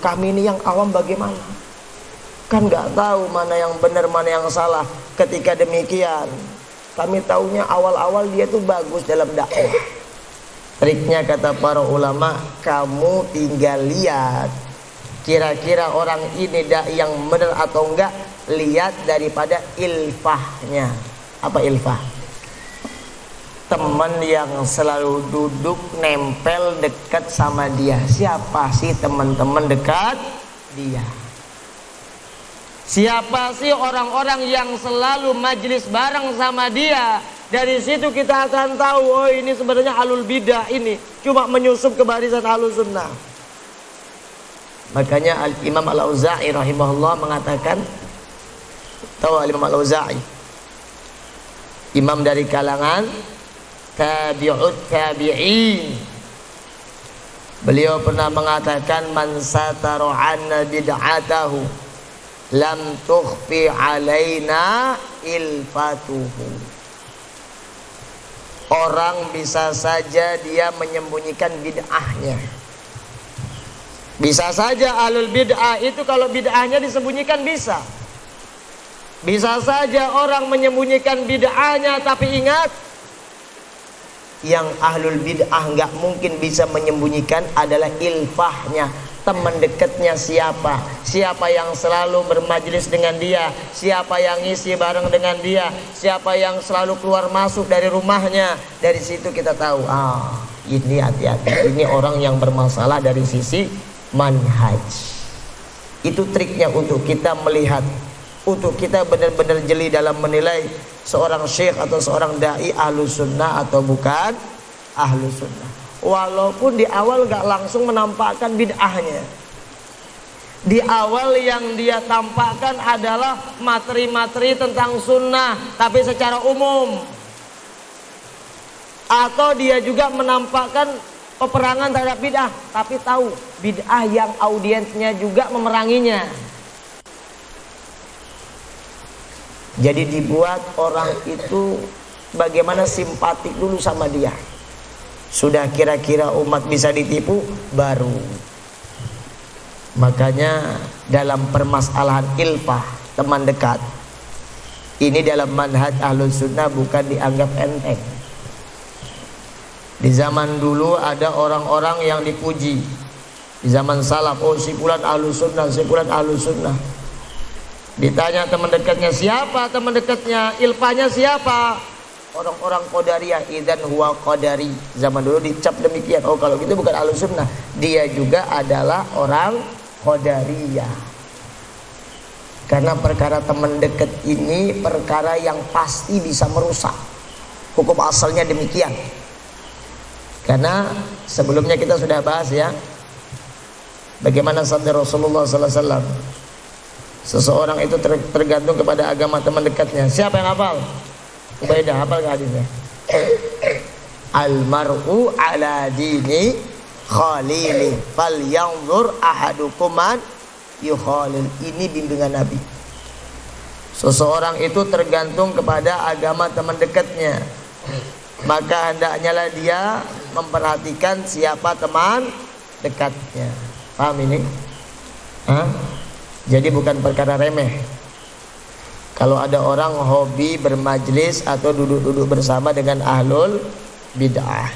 Kami ini yang awam bagaimana? Kan nggak tahu mana yang benar mana yang salah. Ketika demikian, kami taunya awal-awal dia tuh bagus dalam dakwah. Triknya kata para ulama, kamu tinggal lihat kira-kira orang ini yang benar atau enggak, lihat daripada ilfahnya. Apa ilfah? Teman yang selalu duduk nempel dekat sama dia. Siapa sih teman-teman dekat dia? Siapa sih orang-orang yang selalu majlis bareng sama dia? Dari situ kita akan tahu, oh ini sebenarnya ahlul bidah, ini cuma menyusup ke barisan ahlus sunnah. Makanya Imam Al-Auza'i rahimahullah mengatakan, tahu Imam Al-Auza'i, imam dari kalangan tabi'ut tabi'in. Beliau pernah mengatakan, man satara 'anna bid'atahu lam tukhfi 'alaina ilfatuhu. Orang bisa saja dia menyembunyikan bid'ahnya. Bisa saja ahlul bid'ah itu kalau bid'ahnya disembunyikan bisa. Bisa saja orang menyembunyikan bid'ahnya, tapi ingat, yang ahlul bid'ah nggak mungkin bisa menyembunyikan adalah ilfahnya. Teman dekatnya siapa? Siapa yang selalu bermajlis dengan dia? Siapa yang ngisi bareng dengan dia? Siapa yang selalu keluar masuk dari rumahnya? Dari situ kita tahu, ini hati-hati, ini orang yang bermasalah dari sisi manhaj. Itu triknya untuk kita melihat, untuk kita benar-benar jeli dalam menilai seorang syekh atau seorang dai ahlus sunnah atau bukan ahlus sunnah. Walaupun di awal gak langsung menampakkan bid'ahnya, di awal yang dia tampakkan adalah materi-materi tentang sunnah, tapi secara umum. Atau dia juga menampakkan peperangan terhadap bid'ah, tapi tahu bid'ah yang audiensnya juga memeranginya. Jadi dibuat orang itu bagaimana simpatik dulu sama dia. Sudah kira-kira umat bisa ditipu, baru. Makanya dalam permasalahan ilfah, teman dekat, ini dalam manhaj ahlus sunnah bukan dianggap enteng. Di zaman dulu ada orang-orang yang dipuji. Di zaman salaf, oh si fulan ahlus sunnah, si fulan ahlus sunnah. Ditanya teman dekatnya, siapa teman dekatnya? Ilfahnya siapa? Orang-orang Qadariyah, idzan huwa qadari. Zaman dulu dicap demikian. Oh kalau gitu bukan ahlus sunnah, dia juga adalah orang Qadariyah. Karena perkara teman dekat ini perkara yang pasti bisa merusak. Hukum asalnya demikian. Karena sebelumnya kita sudah bahas ya, bagaimana sabda Rasulullah SAW, seseorang itu tergantung kepada agama teman dekatnya. Siapa yang hafal? Ubaidah, hafal gak hadisnya? Almar'u ala dini khalili falyanzur ahadukum man yukhalil. Ini bimbingan Nabi. Seseorang itu tergantung kepada agama teman dekatnya, maka hendaknya lah dia memperhatikan siapa teman dekatnya. Paham ini? Jadi bukan perkara remeh. Kalau ada orang hobi bermajlis atau duduk-duduk bersama dengan ahlul bid'ah,